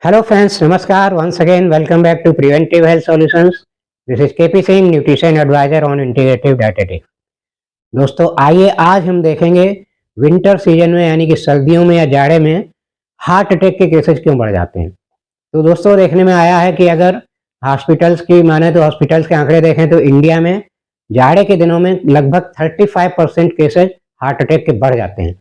Hello friends, Namaskar. Once again, welcome back to Preventive Health Solutions. This is KP Singh, Nutrition Advisor on Integrative Dietetics. दोस्तों आइए आज हम देखेंगे winter season में यानी कि सर्दियों में या जाड़े में हार्ट अटैक के केसेस क्यों बढ़ जाते हैं। तो दोस्तों देखने में आया है कि अगर हॉस्पिटल्स की माने तो हॉस्पिटल्स के आंकड़े देखें तो इंडिया में जाड़े के दिनों में लगभग 35% केसेस हार्ट अटैक के बढ़ जाते हैं।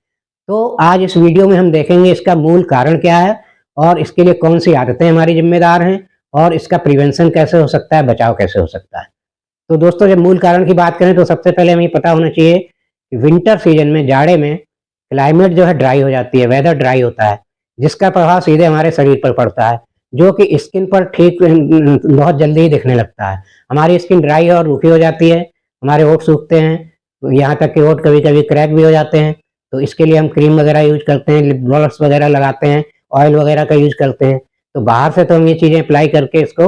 तो आज इस वीडियो में हम देखेंगे इसका मूल कारण क्या है और इसके लिए कौन सी आदतें हमारी जिम्मेदार हैं और इसका प्रिवेंशन कैसे हो सकता है, बचाव कैसे हो सकता है। तो दोस्तों जब मूल कारण की बात करें तो सबसे पहले हमें पता होना चाहिए कि विंटर सीजन में जाड़े में क्लाइमेट जो है ड्राई हो जाती है, वेदर ड्राई होता है, जिसका प्रभाव सीधे हमारे शरीर पर पड़ता है, जो कि स्किन पर ठीक बहुत जल्दी ही दिखने लगता है। हमारी स्किन ड्राई और रूखी हो जाती है, हमारे होंठ सूखते हैं, यहाँ तक कि होंठ कभी कभी क्रैक भी हो जाते हैं। तो इसके लिए हम क्रीम वगैरह यूज करते हैं, लिप ग्लॉस वगैरह लगाते हैं, ऑयल वगैरह का यूज करते हैं। तो बाहर से तो हम ये चीज़ें अप्लाई करके इसको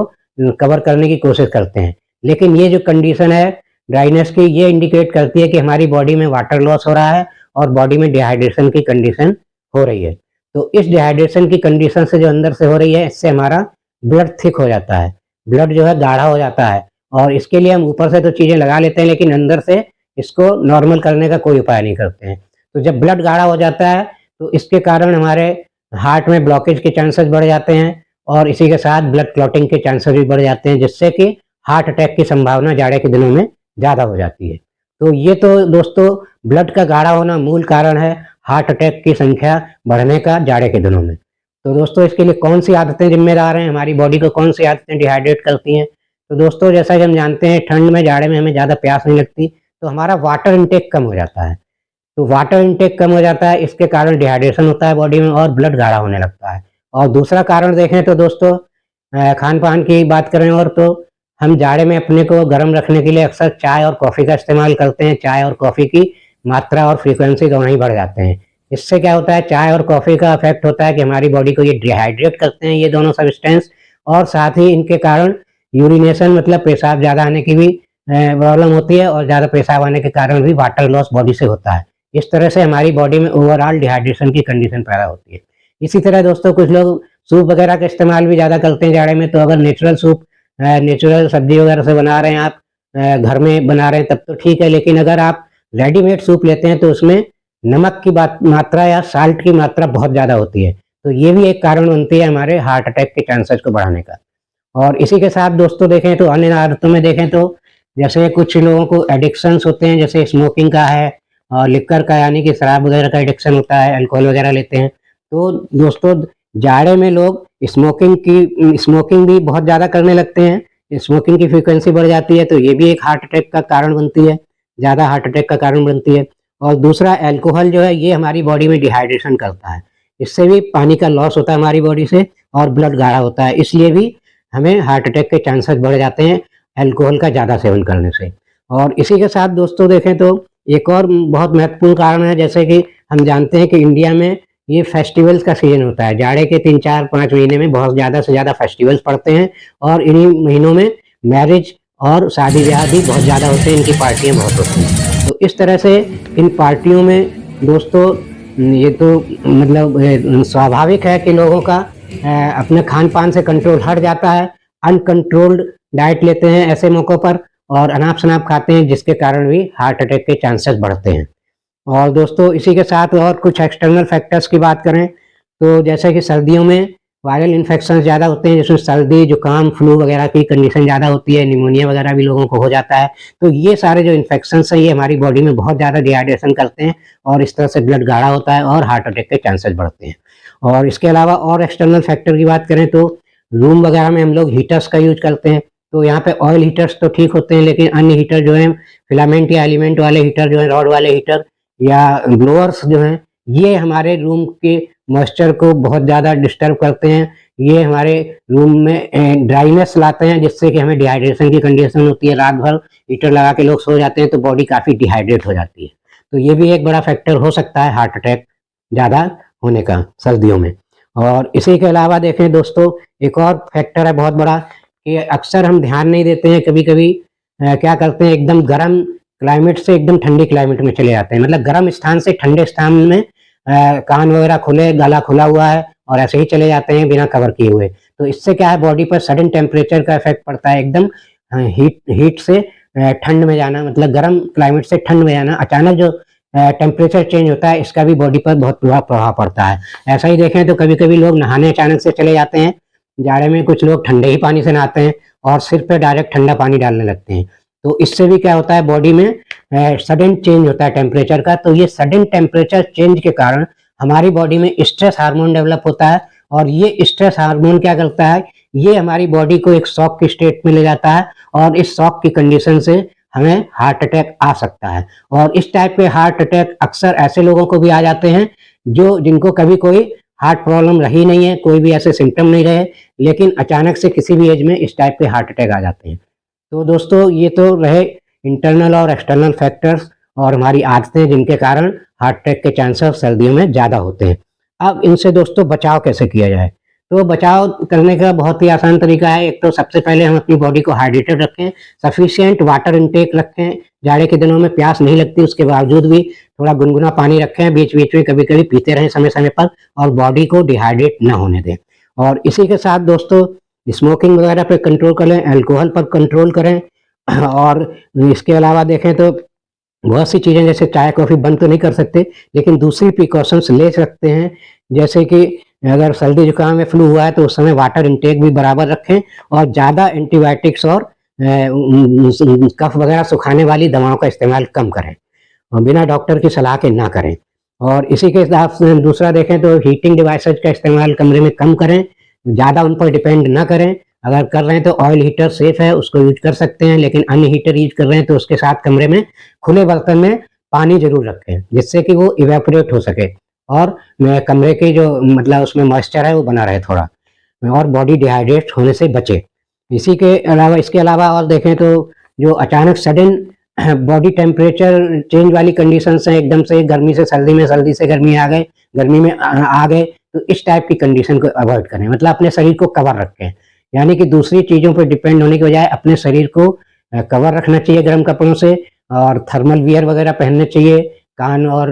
कवर करने की कोशिश करते हैं, लेकिन ये जो कंडीशन है ड्राइनेस की, ये इंडिकेट करती है कि हमारी बॉडी में वाटर लॉस हो रहा है और बॉडी में डिहाइड्रेशन की कंडीशन हो रही है। तो इस डिहाइड्रेशन की कंडीशन से जो अंदर से हो रही है, इससे हमारा ब्लड थिक हो जाता है, ब्लड जो है गाढ़ा हो जाता है। और इसके लिए हम ऊपर से तो चीज़ें लगा लेते हैं, लेकिन अंदर से इसको नॉर्मल करने का कोई उपाय नहीं करते हैं। तो जब ब्लड गाढ़ा हो जाता है तो इसके कारण हमारे हार्ट में ब्लॉकेज के चांसेस बढ़ जाते हैं और इसी के साथ ब्लड क्लॉटिंग के चांसेस भी बढ़ जाते हैं, जिससे कि हार्ट अटैक की संभावना जाड़े के दिनों में ज़्यादा हो जाती है। तो ये तो दोस्तों ब्लड का गाढ़ा होना मूल कारण है हार्ट अटैक की संख्या बढ़ने का जाड़े के दिनों में। तो दोस्तों इसके लिए कौन सी आदतें जिम्मेदार हैं, हमारी बॉडी को कौन सी आदतें डिहाइड्रेट करती हैं। तो दोस्तों जैसा कि हम जानते हैं ठंड में जाड़े में हमें ज़्यादा प्यास नहीं लगती, तो हमारा वाटर इनटेक कम हो जाता है। तो वाटर इनटेक कम हो जाता है, इसके कारण डिहाइड्रेशन होता है बॉडी में और ब्लड गाढ़ा होने लगता है। और दूसरा कारण देखें तो दोस्तों खान पान की बात करें और तो हम जाड़े में अपने को गर्म रखने के लिए अक्सर चाय और कॉफ़ी का इस्तेमाल करते हैं। चाय और कॉफ़ी की मात्रा और फ्रीक्वेंसी दोनों ही बढ़ जाते हैं। इससे क्या होता है, चाय और कॉफ़ी का इफेक्ट होता है कि हमारी बॉडी को ये डिहाइड्रेट करते हैं ये दोनों सब्सटेंस, और साथ ही इनके कारण यूरिनेशन मतलब पेशाब ज़्यादा आने की भी प्रॉब्लम होती है और ज़्यादा पेशाब आने के कारण भी वाटर लॉस बॉडी से होता है। इस तरह से हमारी बॉडी में ओवरऑल डिहाइड्रेशन की कंडीशन पैदा होती है। इसी तरह दोस्तों कुछ लोग सूप वगैरह का इस्तेमाल भी ज़्यादा करते हैं जाड़े में। तो अगर नेचुरल सूप नेचुरल सब्जी वगैरह से बना रहे हैं आप, घर में बना रहे हैं तब तो ठीक है, लेकिन अगर आप रेडीमेड सूप लेते हैं तो उसमें नमक की मात्रा या साल्ट की मात्रा बहुत ज़्यादा होती है। तो ये भी एक कारण बनती है हमारे हार्ट अटैक के चांसेस को बढ़ाने का। और इसी के साथ दोस्तों देखें तो अन्य आदतों में देखें तो जैसे कुछ लोगों को एडिक्शंस होते हैं, जैसे स्मोकिंग का है और लिक्कर का यानी कि शराब वगैरह का एडिक्शन होता है, अल्कोहल वगैरह लेते हैं। तो दोस्तों जाड़े में लोग स्मोकिंग भी बहुत ज़्यादा करने लगते हैं, स्मोकिंग की फ्रीक्वेंसी बढ़ जाती है, तो ये भी एक हार्ट अटैक का कारण बनती है, ज़्यादा हार्ट अटैक का कारण बनती है। और दूसरा अल्कोहल जो है ये हमारी बॉडी में डिहाइड्रेशन करता है, इससे भी पानी का लॉस होता है हमारी बॉडी से और ब्लड गाढ़ा होता है, इसलिए भी हमें हार्ट अटैक के चांसेस बढ़ जाते हैं अल्कोहल का ज़्यादा सेवन करने से। और इसी के साथ दोस्तों देखें तो एक और बहुत महत्वपूर्ण कारण है, जैसे कि हम जानते हैं कि इंडिया में ये फेस्टिवल्स का सीजन होता है। जाड़े के 3, 4, 5 महीने में बहुत ज़्यादा से ज़्यादा फेस्टिवल्स पड़ते हैं और इन्हीं महीनों में मैरिज और शादी ब्याह भी बहुत ज़्यादा होते हैं, इनकी पार्टियाँ बहुत होती हैं। तो इस तरह से इन पार्टियों में दोस्तों ये तो मतलब स्वाभाविक है कि लोगों का अपने खान पान से कंट्रोल हट जाता है, अनकंट्रोल्ड डाइट लेते हैं ऐसे मौक़ों पर और अनाप शनाप खाते हैं, जिसके कारण भी हार्ट अटैक के चांसेस बढ़ते हैं। और दोस्तों इसी के साथ और कुछ एक्सटर्नल फैक्टर्स की बात करें तो जैसे कि सर्दियों में वायरल इन्फेक्शन ज़्यादा होते हैं, जिसमें सर्दी जुकाम फ्लू वगैरह की कंडीशन ज़्यादा होती है, निमोनिया वगैरह भी लोगों को हो जाता है। तो ये सारे जो इन्फेक्शंस हैं ये हमारी बॉडी में बहुत ज़्यादा डिहाइड्रेशन करते हैं और इस तरह से ब्लड गाढ़ा होता है और हार्ट अटैक के चांसेस बढ़ते हैं। और इसके अलावा और एक्सटर्नल फैक्टर की बात करें तो रूम वगैरह में हम लोग हीटर्स का यूज करते हैं। तो यहाँ पे ऑयल हीटर्स तो ठीक होते हैं, लेकिन अन्य हीटर जो हैं फिलामेंट या एलिमेंट वाले हीटर जो हैं, रॉड वाले हीटर या ब्लोअर्स जो हैं, ये हमारे रूम के मॉइस्चर को बहुत ज़्यादा डिस्टर्ब करते हैं। ये हमारे रूम में ड्राइनेस लाते हैं, जिससे कि हमें डिहाइड्रेशन की कंडीशन होती है। रात भर हीटर लगा के लोग सो जाते हैं तो बॉडी काफ़ी डिहाइड्रेट हो जाती है। तो ये भी एक बड़ा फैक्टर हो सकता है हार्ट अटैक ज़्यादा होने का सर्दियों में। और इसी के अलावा देखें दोस्तों एक और फैक्टर है बहुत बड़ा कि अक्सर हम ध्यान नहीं देते हैं, कभी-कभी क्या करते हैं एकदम गर्म क्लाइमेट से एकदम ठंडी क्लाइमेट में चले जाते हैं, मतलब गर्म स्थान से ठंडे स्थान में कान वगैरह खुले, गला खुला हुआ है और ऐसे ही चले जाते हैं बिना कवर किए हुए। तो इससे क्या है, बॉडी पर सडन टेम्परेचर का इफेक्ट पड़ता है, एकदम हीट से ठंड में जाना, मतलब गर्म क्लाइमेट से ठंड में जाना, अचानक जो टेम्परेचर चेंज होता है इसका भी बॉडी पर बहुत बुरा प्रभाव पड़ता है। ऐसा ही देखें तो कभी कभी लोग नहाने अचानक से चले जाते हैं, जाड़े में कुछ लोग ठंडे ही पानी से नहाते हैं और सिर पे डायरेक्ट ठंडा पानी डालने लगते हैं। तो इससे भी क्या होता है, बॉडी में सडन चेंज होता है टेम्परेचर का। तो ये सडन टेम्परेचर चेंज के कारण हमारी बॉडी में स्ट्रेस हार्मोन डेवलप होता है, और ये स्ट्रेस हार्मोन क्या करता है, ये हमारी बॉडी को एक शॉक की स्टेट में ले जाता है, और इस शॉक की कंडीशन से हमें हार्ट अटैक आ सकता है। और इस टाइप के हार्ट अटैक अक्सर ऐसे लोगों को भी आ जाते हैं जिनको कभी कोई हार्ट प्रॉब्लम रही नहीं है, कोई भी ऐसे सिम्टम नहीं रहे, लेकिन अचानक से किसी भी एज में इस टाइप के हार्ट अटैक आ जाते हैं। तो दोस्तों ये तो रहे इंटरनल और एक्सटर्नल फैक्टर्स और हमारी आदतें जिनके कारण हार्ट अटैक के चांसेस सर्दियों में ज़्यादा होते हैं। अब इनसे दोस्तों बचाव कैसे किया जाए? तो बचाव करने का बहुत ही आसान तरीका है। एक तो सबसे पहले हम अपनी बॉडी को हाइड्रेटेड रखें, सफिशिएंट वाटर इंटेक रखें, जाड़े के दिनों में प्यास नहीं लगती उसके बावजूद भी थोड़ा गुनगुना पानी रखें, बीच बीच में कभी कभी पीते रहें समय समय पर, और बॉडी को डिहाइड्रेट ना होने दें। और इसी के साथ दोस्तों स्मोकिंग वगैरह पे कंट्रोल करें, अल्कोहल पर कंट्रोल करें, और इसके अलावा देखें तो बहुत सी चीज़ें, जैसे चाय कॉफ़ी बंद तो नहीं कर सकते, लेकिन दूसरी प्रिकॉशंस ले सकते हैं। जैसे कि अगर सर्दी जुकाम में फ्लू हुआ है तो उस समय वाटर इंटेक भी बराबर रखें, और ज़्यादा एंटीबायोटिक्स और कफ वगैरह सुखाने वाली दवाओं का इस्तेमाल कम करें, और बिना डॉक्टर की सलाह के ना करें। और इसी के हिसाब से दूसरा देखें तो हीटिंग डिवाइसेज का इस्तेमाल कमरे में कम करें, ज़्यादा उन पर डिपेंड ना करें। अगर कर रहे हैं तो ऑयल हीटर सेफ है, उसको यूज कर सकते हैं, लेकिन अन्य हीटर यूज कर रहे हैं तो उसके साथ कमरे में खुले बर्तन में पानी जरूर रखें, जिससे कि वो इवेपोरेट हो सके और कमरे की जो मतलब उसमें मॉइस्चर है वो बना रहे थोड़ा, और बॉडी डिहाइड्रेट होने से बचे। इसी के अलावा इसके अलावा और देखें तो जो अचानक सडन बॉडी टेम्परेचर चेंज वाली कंडीशंस हैं, एकदम से गर्मी से सर्दी में, सर्दी से गर्मी आ गए, गर्मी में आ गए, तो इस टाइप की कंडीशन को अवॉइड करें, मतलब अपने शरीर को कवर रखें। यानी कि दूसरी चीज़ों पर डिपेंड होने के बजाय अपने शरीर को कवर रखना चाहिए गर्म कपड़ों से, और थर्मल वियर वगैरह पहनने चाहिए, कान और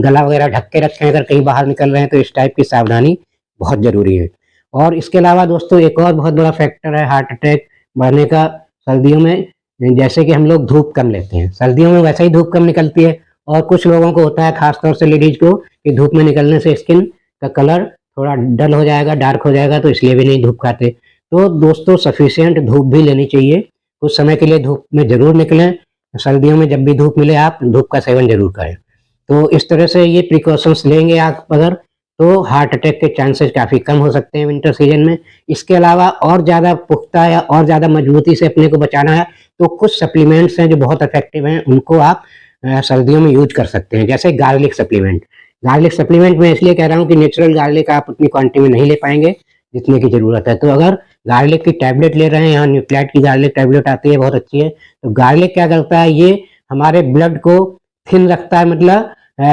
गला वगैरह ढक के रखें अगर कहीं बाहर निकल रहे हैं, तो इस टाइप की सावधानी बहुत ज़रूरी है। और इसके अलावा दोस्तों एक और बहुत बड़ा फैक्टर है हार्ट अटैक बढ़ने का सर्दियों में, जैसे कि हम लोग धूप कम लेते हैं। सर्दियों में वैसे ही धूप कम निकलती है, और कुछ लोगों को होता है, खासतौर से लेडीज को, कि धूप में निकलने से स्किन का कलर थोड़ा डल हो जाएगा, डार्क हो जाएगा, तो इसलिए भी नहीं धूप खाते। तो दोस्तों सफिशिएंट धूप भी लेनी चाहिए, कुछ समय के लिए धूप में जरूर निकलें। सर्दियों में जब भी धूप मिले आप धूप का सेवन जरूर करें। तो इस तरह से ये प्रिकॉशंस लेंगे आप अगर, तो हार्ट अटैक के चांसेस काफ़ी कम हो सकते हैं विंटर सीजन में। इसके अलावा और ज़्यादा पुख्ता या और ज़्यादा मजबूती से अपने को बचाना है, तो कुछ सप्लीमेंट्स हैं जो बहुत इफेक्टिव हैं, उनको आप सर्दियों में यूज कर सकते हैं, जैसे गार्लिक सप्लीमेंट। गार्लिक सप्लीमेंट मैं इसलिए कह रहा हूँ कि नेचुरल गार्लिक आप उतनी क्वांटिटी में नहीं ले पाएंगे जितने की ज़रूरत है। तो अगर गार्लिक की टैबलेट ले रहे हैं, यहाँ न्यूक्लाइड की गार्लिक टैबलेट आती है, बहुत अच्छी है। तो गार्लिक क्या करता है, ये हमारे ब्लड को थिन रखता है, मतलब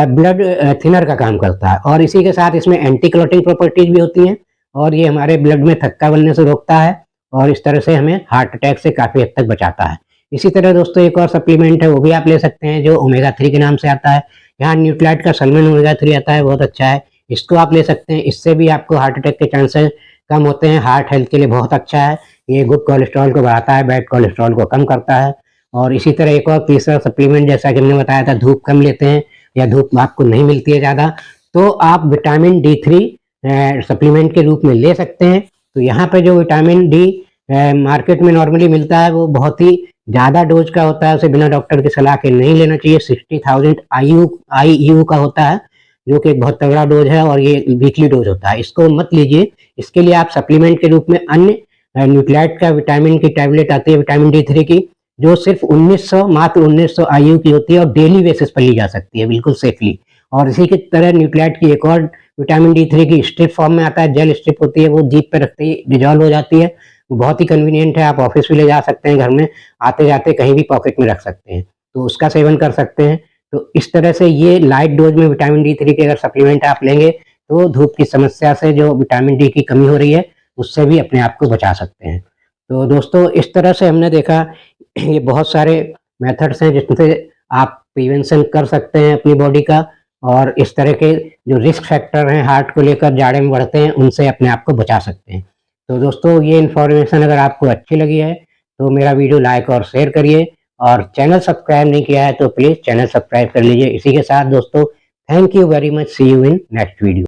ब्लड थिनर का काम करता है, और इसी के साथ इसमें एंटी क्लॉटिंग प्रॉपर्टीज भी होती हैं, और ये हमारे ब्लड में थक्का बनने से रोकता है, और इस तरह से हमें हार्ट अटैक से काफ़ी हद तक बचाता है। इसी तरह दोस्तों एक और सप्लीमेंट है, वो भी आप ले सकते हैं, जो ओमेगा 3 के नाम से आता है। यहाँ न्यूक्लाइड का सल्मन ओमेगा 3 आता है, बहुत अच्छा है, इसको आप ले सकते हैं। इससे भी आपको हार्ट अटैक के चांसेस कम होते हैं, हार्ट हेल्थ के लिए बहुत अच्छा है। ये गुड कोलेस्ट्रॉल को बढ़ाता है, बैड कोलेस्ट्रॉल को कम करता है। और इसी तरह एक और तीसरा सप्लीमेंट, जैसा कि हमने बताया था, धूप कम लेते हैं या धूप आपको नहीं मिलती है ज़्यादा, तो आप विटामिन D3 सप्लीमेंट के रूप में ले सकते हैं। तो यहाँ पे जो विटामिन डी मार्केट में नॉर्मली मिलता है वो बहुत ही ज़्यादा डोज का होता है, उसे बिना डॉक्टर की सलाह के नहीं लेना चाहिए। 60,000 IU का होता है, जो कि एक बहुत तगड़ा डोज है, और ये वीकली डोज होता है, इसको मत लीजिए। इसके लिए आप सप्लीमेंट के रूप में अन्य न्यूक्लाइड का विटामिन की टैबलेट आती है, विटामिन D3 की, जो सिर्फ 1900 मात्र 1900 IU की होती है, और डेली बेसिस पर ली जा सकती है बिल्कुल सेफली। और इसी की तरह न्यूक्लाइड की एक और विटामिन D3 की स्ट्रिप फॉर्म में आता है, जेल स्ट्रिप होती है, वो जीप पे रखते ही डिजॉल्व हो जाती है, बहुत ही कन्वीनियंट है। आप ऑफिस भी ले जा सकते हैं, घर में आते जाते कहीं भी पॉकेट में रख सकते हैं, तो उसका सेवन कर सकते हैं। तो इस तरह से ये लाइट डोज में विटामिन D3 के अगर सप्लीमेंट आप लेंगे, तो धूप की समस्या से जो विटामिन डी की कमी हो रही है उससे भी अपने आप को बचा सकते हैं। तो दोस्तों इस तरह से हमने देखा ये बहुत सारे मेथड्स हैं जिससे आप प्रिवेंशन कर सकते हैं अपनी बॉडी का, और इस तरह के जो रिस्क फैक्टर हैं हार्ट को लेकर जाड़े में बढ़ते हैं, उनसे अपने आप को बचा सकते हैं। तो दोस्तों, ये इन्फॉर्मेशन अगर आपको अच्छी लगी है तो मेरा वीडियो लाइक और शेयर करिए, और चैनल सब्सक्राइब नहीं किया है तो प्लीज़ चैनल सब्सक्राइब कर लीजिए। इसी के साथ दोस्तों, thank you very much, see you in next video.